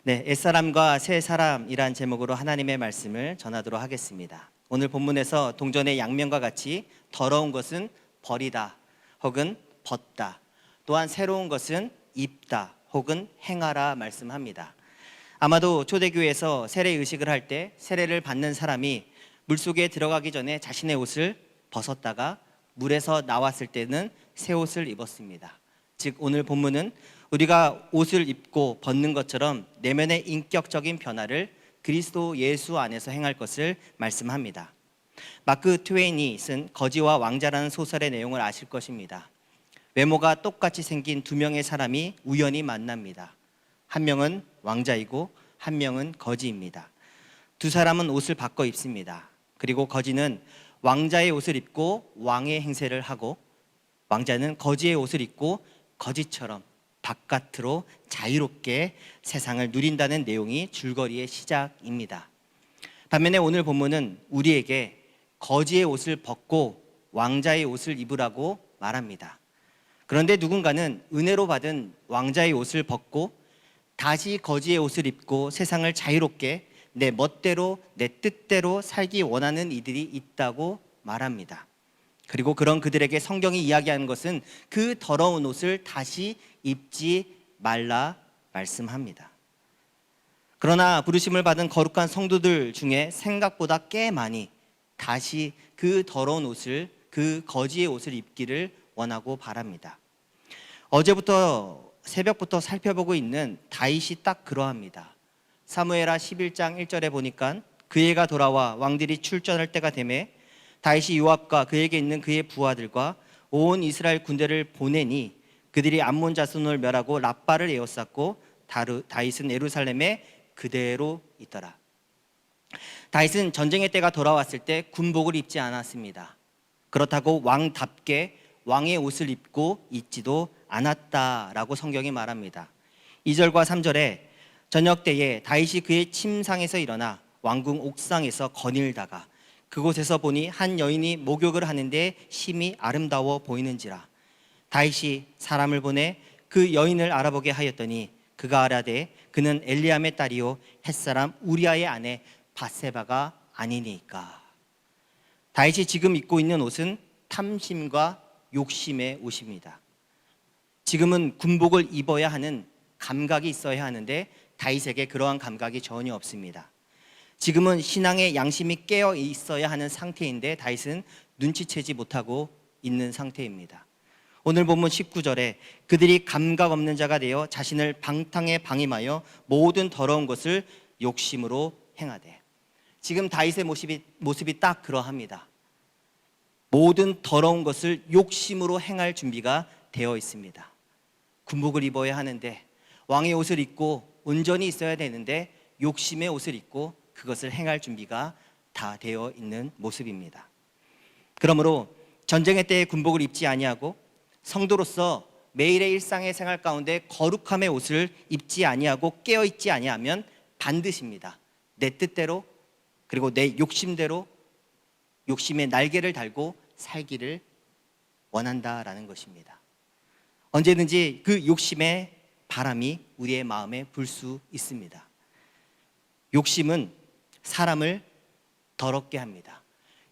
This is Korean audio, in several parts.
네, 옛사람과 새사람이란 제목으로 하나님의 말씀을 전하도록 하겠습니다. 오늘 본문에서 동전의 양면과 같이 더러운 것은 버리다 혹은 벗다, 또한 새로운 것은 입다 혹은 행하라 말씀합니다. 아마도 초대교회에서 세례 의식을 할 때 세례를 받는 사람이 물속에 들어가기 전에 자신의 옷을 벗었다가 물에서 나왔을 때는 새 옷을 입었습니다. 즉 오늘 본문은 우리가 옷을 입고 벗는 것처럼 내면의 인격적인 변화를 그리스도 예수 안에서 행할 것을 말씀합니다. 마크 트웨인이 쓴 거지와 왕자라는 소설의 내용을 아실 것입니다. 외모가 똑같이 생긴 두 명의 사람이 우연히 만납니다. 한 명은 왕자이고 한 명은 거지입니다. 두 사람은 옷을 바꿔 입습니다. 그리고 거지는 왕자의 옷을 입고 왕의 행세를 하고, 왕자는 거지의 옷을 입고 거지처럼 바깥으로 자유롭게 세상을 누린다는 내용이 줄거리의 시작입니다. 반면에 오늘 본문은 우리에게 거지의 옷을 벗고 왕자의 옷을 입으라고 말합니다. 그런데 누군가는 은혜로 받은 왕자의 옷을 벗고 다시 거지의 옷을 입고 세상을 자유롭게 내 멋대로 내 뜻대로 살기 원하는 이들이 있다고 말합니다. 그리고 그런 그들에게 성경이 이야기하는 것은 그 더러운 옷을 다시 입지 말라 말씀합니다. 그러나 부르심을 받은 거룩한 성도들 중에 생각보다 꽤 많이 다시 그 더러운 옷을, 그 거지의 옷을 입기를 원하고 바랍니다. 어제부터 새벽부터 살펴보고 있는 다윗이 딱 그러합니다. 사무엘하 11장 1절에 보니까 그애가 돌아와 왕들이 출전할 때가 되매 다윗이 요압과 그에게 있는 그의 부하들과 온 이스라엘 군대를 보내니 그들이 암몬 자손을 멸하고 랍바를 에워쌌고 다윗은 예루살렘에 그대로 있더라. 다윗은 전쟁의 때가 돌아왔을 때 군복을 입지 않았습니다. 그렇다고 왕답게 왕의 옷을 입고 있지도 않았다라고 성경이 말합니다. 2절과 3절에 저녁 때에 다윗이 그의 침상에서 일어나 왕궁 옥상에서 거닐다가 그곳에서 보니 한 여인이 목욕을 하는데 심히 아름다워 보이는지라. 다윗이 사람을 보내 그 여인을 알아보게 하였더니 그가 아라되 그는 엘리암의 딸이요 햇사람 우리아의 아내 밧세바가 아니니까. 다윗이 지금 입고 있는 옷은 탐심과 욕심의 옷입니다. 지금은 군복을 입어야 하는 감각이 있어야 하는데 다윗에게 그러한 감각이 전혀 없습니다. 지금은 신앙의 양심이 깨어 있어야 하는 상태인데 다윗은 눈치채지 못하고 있는 상태입니다. 오늘 본문 19절에 그들이 감각 없는 자가 되어 자신을 방탕에 방임하여 모든 더러운 것을 욕심으로 행하되. 지금 다윗의 모습이 딱 그러합니다. 모든 더러운 것을 욕심으로 행할 준비가 되어 있습니다. 군복을 입어야 하는데, 왕의 옷을 입고 온전히 있어야 되는데 욕심의 옷을 입고 그것을 행할 준비가 다 되어 있는 모습입니다. 그러므로 전쟁의 때에 군복을 입지 아니하고 성도로서 매일의 일상의 생활 가운데 거룩함의 옷을 입지 아니하고 깨어 있지 아니하면 반드시입니다. 내 뜻대로 그리고 내 욕심대로 욕심의 날개를 달고 살기를 원한다라는 것입니다. 언제든지 그 욕심의 바람이 우리의 마음에 불 수 있습니다. 욕심은 사람을 더럽게 합니다.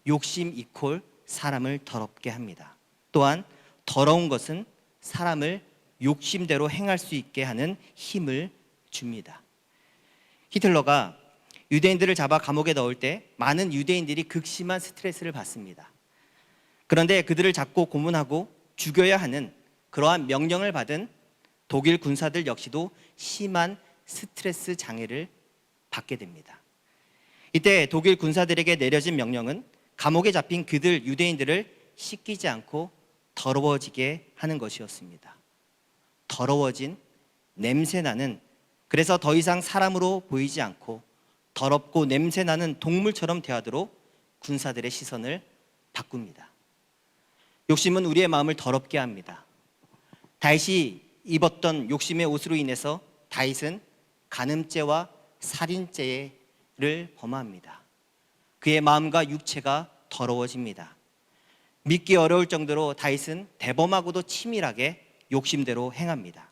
욕심 이퀄 사람을 더럽게 합니다. 또한 더러운 것은 사람을 욕심대로 행할 수 있게 하는 힘을 줍니다. 히틀러가 유대인들을 잡아 감옥에 넣을 때 많은 유대인들이 극심한 스트레스를 받습니다. 그런데 그들을 잡고 고문하고 죽여야 하는 그러한 명령을 받은 독일 군사들 역시도 심한 스트레스 장애를 받게 됩니다. 이때 독일 군사들에게 내려진 명령은 감옥에 잡힌 그들 유대인들을 씻기지 않고 더러워지게 하는 것이었습니다. 더러워진 냄새나는, 그래서 더 이상 사람으로 보이지 않고 더럽고 냄새나는 동물처럼 대하도록 군사들의 시선을 바꿉니다. 욕심은 우리의 마음을 더럽게 합니다. 다윗이 입었던 욕심의 옷으로 인해서 다윗은 간음죄와 살인죄를 범합니다. 그의 마음과 육체가 더러워집니다. 믿기 어려울 정도로 다윗은 대범하고도 치밀하게 욕심대로 행합니다.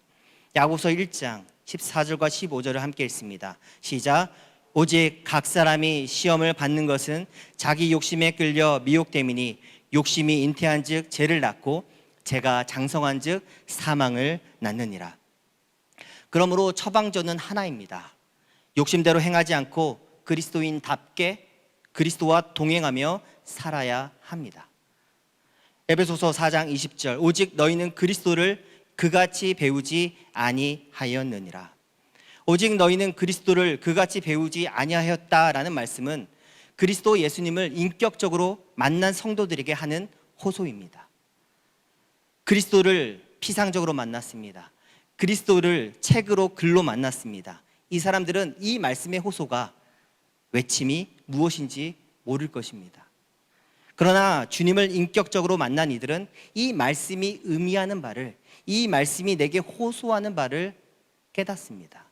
야고보서 1장 14절과 15절을 함께 읽습니다. 시작. 오직 각 사람이 시험을 받는 것은 자기 욕심에 끌려 미혹됨이니 욕심이 잉태한즉 죄를 낳고 죄가 장성한즉 사망을 낳느니라. 그러므로 처방전은 하나입니다. 욕심대로 행하지 않고 그리스도인답게 그리스도와 동행하며 살아야 합니다. 에베소서 4장 20절. 오직 너희는 그리스도를 그같이 배우지 아니하였느니라. 오직 너희는 그리스도를 그같이 배우지 아니하였다라는 말씀은 그리스도 예수님을 인격적으로 만난 성도들에게 하는 호소입니다. 그리스도를 피상적으로 만났습니다. 그리스도를 책으로 글로 만났습니다. 이 사람들은 이 말씀의 호소가 외침이 무엇인지 모를 것입니다. 그러나 주님을 인격적으로 만난 이들은 이 말씀이 의미하는 바를, 이 말씀이 내게 호소하는 바를 깨닫습니다.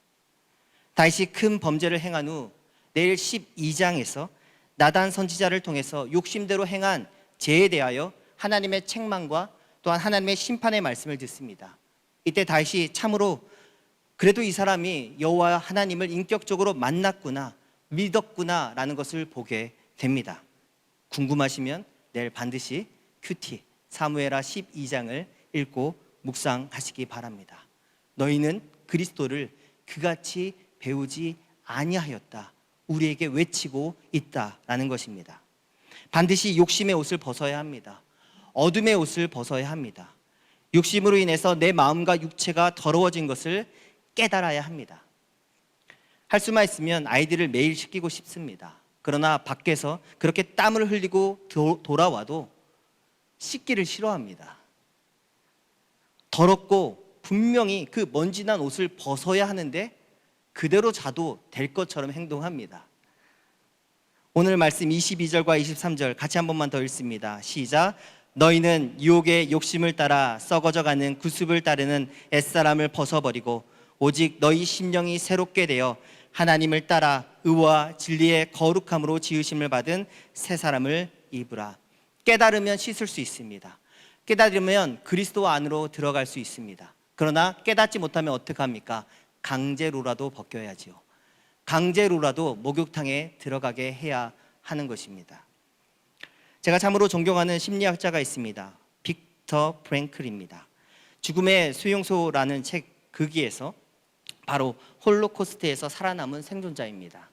다윗이 큰 범죄를 행한 후 내일 12장에서 나단 선지자를 통해서 욕심대로 행한 죄에 대하여 하나님의 책망과 또한 하나님의 심판의 말씀을 듣습니다. 이때 다윗이 참으로 그래도 이 사람이 여호와 하나님을 인격적으로 만났구나, 믿었구나 라는 것을 보게 됩니다. 궁금하시면 내일 반드시 큐티 사무엘하 12장을 읽고 묵상하시기 바랍니다. 너희는 그리스도를 그같이 배우지 아니하였다, 우리에게 외치고 있다라는 것입니다. 반드시 욕심의 옷을 벗어야 합니다. 어둠의 옷을 벗어야 합니다. 욕심으로 인해서 내 마음과 육체가 더러워진 것을 깨달아야 합니다. 할 수만 있으면 아이들을 매일 시키고 싶습니다. 그러나 밖에서 그렇게 땀을 흘리고 돌아와도 씻기를 싫어합니다. 더럽고 분명히 그 먼지난 옷을 벗어야 하는데 그대로 자도 될 것처럼 행동합니다. 오늘 말씀 22절과 23절 같이 한 번만 더 읽습니다. 시작. 너희는 유혹의 욕심을 따라 썩어져가는 구습을 따르는 옛사람을 벗어버리고 오직 너희 심령이 새롭게 되어 하나님을 따라 의와 진리의 거룩함으로 지으심을 받은 새 사람을 입으라. 깨달으면 씻을 수 있습니다. 깨달으면 그리스도 안으로 들어갈 수 있습니다. 그러나 깨닫지 못하면 어떡합니까? 강제로라도 벗겨야지요. 강제로라도 목욕탕에 들어가게 해야 하는 것입니다. 제가 참으로 존경하는 심리학자가 있습니다. 빅터 프랭클입니다. 죽음의 수용소라는 책 거기에서 바로 홀로코스트에서 살아남은 생존자입니다.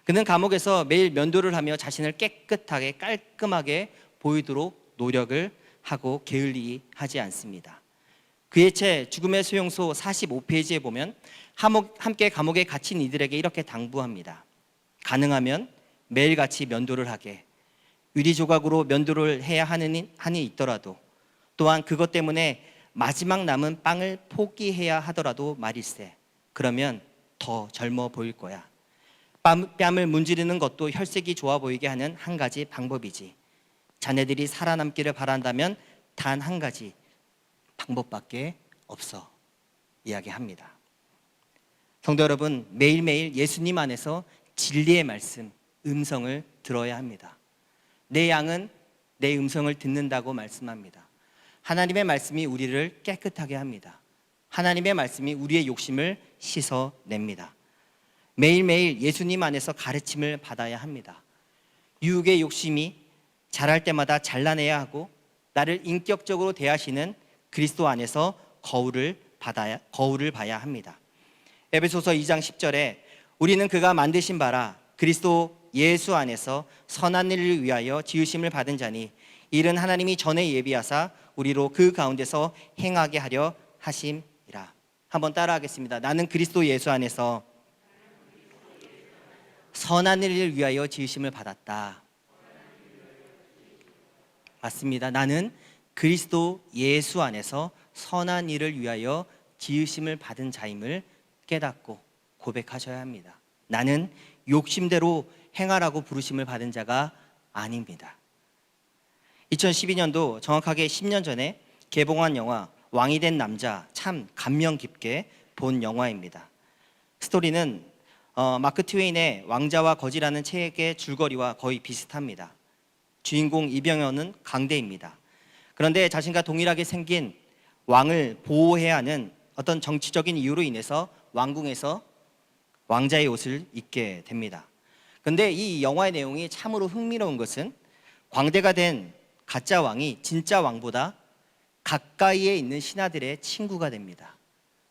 그는 감옥에서 매일 면도를 하며 자신을 깨끗하게 깔끔하게 보이도록 노력을 하고 게을리하지 않습니다. 그의 책 죽음의 수용소 45페이지에 보면 함께 감옥에 갇힌 이들에게 이렇게 당부합니다. 가능하면 매일같이 면도를 하게, 유리 조각으로 면도를 해야 하는 한이 있더라도, 또한 그것 때문에 마지막 남은 빵을 포기해야 하더라도 말일세. 그러면 더 젊어 보일 거야. 뺨을 문지르는 것도 혈색이 좋아 보이게 하는 한 가지 방법이지. 자네들이 살아남기를 바란다면 단 한 가지 방법밖에 없어. 이야기합니다. 성도 여러분, 매일매일 예수님 안에서 진리의 말씀, 음성을 들어야 합니다. 내 양은 내 음성을 듣는다고 말씀합니다. 하나님의 말씀이 우리를 깨끗하게 합니다. 하나님의 말씀이 우리의 욕심을 씻어냅니다. 매일매일 예수님 안에서 가르침을 받아야 합니다. 유혹의 욕심이 자랄 때마다 잘라내야 하고 나를 인격적으로 대하시는 그리스도 안에서 거울을 봐야 합니다. 에베소서 2장 10절에 우리는 그가 만드신 바라 그리스도 예수 안에서 선한 일을 위하여 지으심을 받은 자니 이는 하나님이 전에 예비하사 우리로 그 가운데서 행하게 하려 하심이라. 한번 따라하겠습니다. 나는 그리스도 예수 안에서 선한 일을 위하여 지으심을 받았다. 맞습니다. 나는 그리스도 예수 안에서 선한 일을 위하여 지으심을 받은 자임을 깨닫고 고백하셔야 합니다. 나는 욕심대로 행하라고 부르심을 받은 자가 아닙니다. 2012년도 정확하게 10년 전에 개봉한 영화 왕이 된 남자, 참 감명 깊게 본 영화입니다. 스토리는 마크 트웨인의 왕자와 거지라는 책의 줄거리와 거의 비슷합니다. 주인공 이병헌은 강대입니다. 그런데 자신과 동일하게 생긴 왕을 보호해야 하는 어떤 정치적인 이유로 인해서 왕궁에서 왕자의 옷을 입게 됩니다. 근데 이 영화의 내용이 참으로 흥미로운 것은 광대가 된 가짜 왕이 진짜 왕보다 가까이에 있는 신하들의 친구가 됩니다.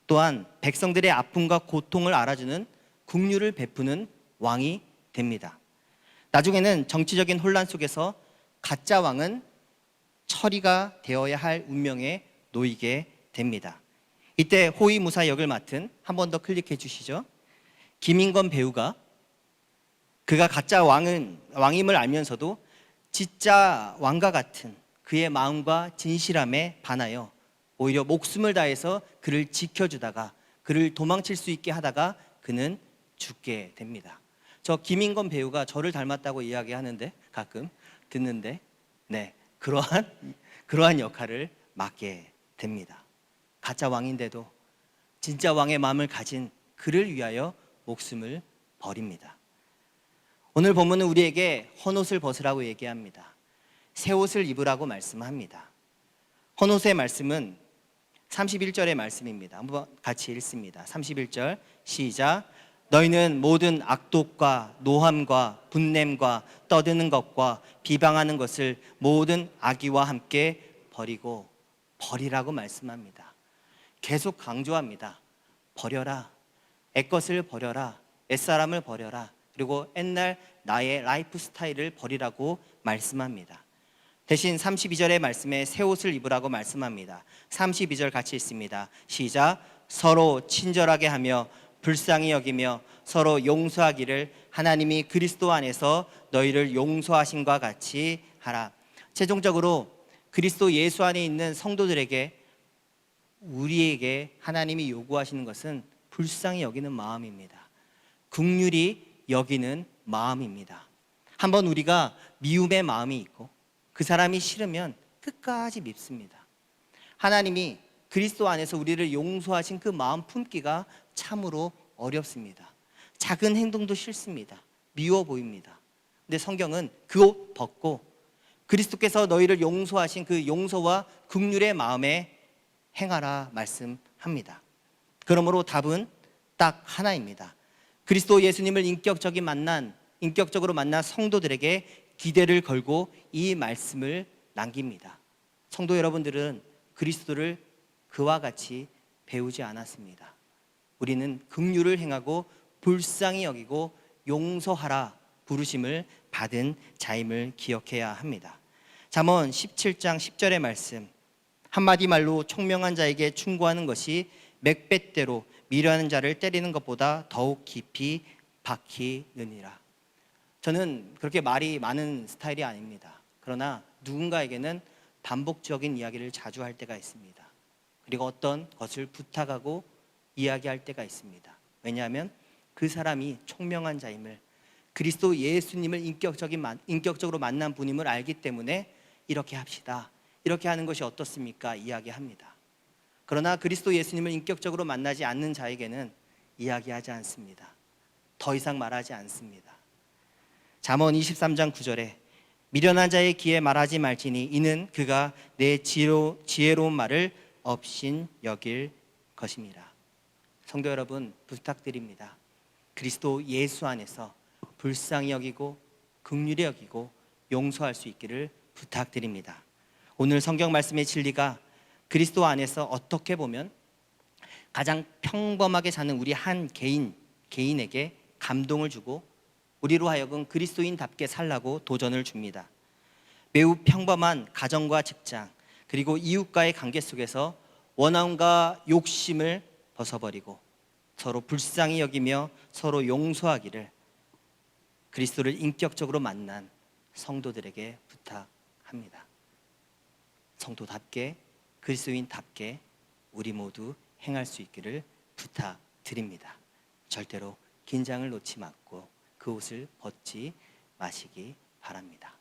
또한 백성들의 아픔과 고통을 알아주는 긍휼을 베푸는 왕이 됩니다. 나중에는 정치적인 혼란 속에서 가짜 왕은 처리가 되어야 할 운명에 놓이게 됩니다. 이때 호위무사 역을 맡은, 한 번 더 클릭해 주시죠. 김인권 배우가 그가 가짜 왕임을 알면서도 진짜 왕과 같은 그의 마음과 진실함에 반하여 오히려 목숨을 다해서 그를 지켜주다가 그를 도망칠 수 있게 하다가 그는 죽게 됩니다. 저 김인권 배우가 저를 닮았다고 이야기하는데 가끔 듣는데 그러한 역할을 맡게 됩니다. 가짜 왕인데도 진짜 왕의 마음을 가진 그를 위하여 목숨을 버립니다. 오늘 본문은 우리에게 헌옷을 벗으라고 얘기합니다. 새 옷을 입으라고 말씀합니다. 헌옷의 말씀은 31절의 말씀입니다. 한번 같이 읽습니다. 31절 시작. 너희는 모든 악독과 노함과 분냄과 떠드는 것과 비방하는 것을 모든 악의와 함께 버리라고 말씀합니다. 계속 강조합니다. 버려라. 애것을 버려라. 옛사람을 버려라. 그리고 옛날 나의 라이프 스타일을 버리라고 말씀합니다. 대신 32절의 말씀에 새 옷을 입으라고 말씀합니다. 32절 같이 읽습니다. 시작. 서로 친절하게 하며 불쌍히 여기며 서로 용서하기를 하나님이 그리스도 안에서 너희를 용서하신과 같이 하라. 최종적으로 그리스도 예수 안에 있는 성도들에게 우리에게 하나님이 요구하시는 것은 불쌍히 여기는 마음입니다. 긍휼히 여기는 마음입니다. 한번 우리가 미움의 마음이 있고 그 사람이 싫으면 끝까지 밉습니다. 하나님이 그리스도 안에서 우리를 용서하신 그 마음 품기가 참으로 어렵습니다. 작은 행동도 싫습니다. 미워 보입니다. 근데 성경은 그 옷 벗고 그리스도께서 너희를 용서하신 그 용서와 긍휼의 마음에 행하라 말씀합니다. 그러므로 답은 딱 하나입니다. 그리스도 예수님을 인격적으로 만난 성도들에게 기대를 걸고 이 말씀을 남깁니다. 성도 여러분들은 그리스도를 그와 같이 배우지 않았습니다. 우리는 긍휼을 행하고 불쌍히 여기고 용서하라 부르심을 받은 자임을 기억해야 합니다. 잠언 17장 10절의 말씀, 한마디 말로 총명한 자에게 충고하는 것이 맥뱃대로 미련한 자를 때리는 것보다 더욱 깊이 박히느니라. 저는 그렇게 말이 많은 스타일이 아닙니다. 그러나 누군가에게는 반복적인 이야기를 자주 할 때가 있습니다. 그리고 어떤 것을 부탁하고 이야기할 때가 있습니다. 왜냐하면 그 사람이 총명한 자임을, 그리스도 예수님을 인격적으로 만난 분임을 알기 때문에 이렇게 합시다, 이렇게 하는 것이 어떻습니까? 이야기합니다. 그러나 그리스도 예수님을 인격적으로 만나지 않는 자에게는 이야기하지 않습니다. 더 이상 말하지 않습니다. 잠언 23장 9절에 미련한 자의 귀에 말하지 말지니 이는 그가 내 지혜로운 말을 업신 여길 것입니다. 성도 여러분, 부탁드립니다. 그리스도 예수 안에서 불쌍히 여기고 긍휼히 여기고 용서할 수 있기를 부탁드립니다. 오늘 성경 말씀의 진리가 그리스도 안에서 어떻게 보면 가장 평범하게 사는 우리 한 개인에게 감동을 주고 우리로 하여금 그리스도인답게 살라고 도전을 줍니다. 매우 평범한 가정과 직장 그리고 이웃과의 관계 속에서 원함과 욕심을 벗어버리고 서로 불쌍히 여기며 서로 용서하기를 그리스도를 인격적으로 만난 성도들에게 부탁합니다. 성도답게 그리스도인답게 우리 모두 행할 수 있기를 부탁드립니다. 절대로 긴장을 놓지 말고 그 옷을 벗지 마시기 바랍니다.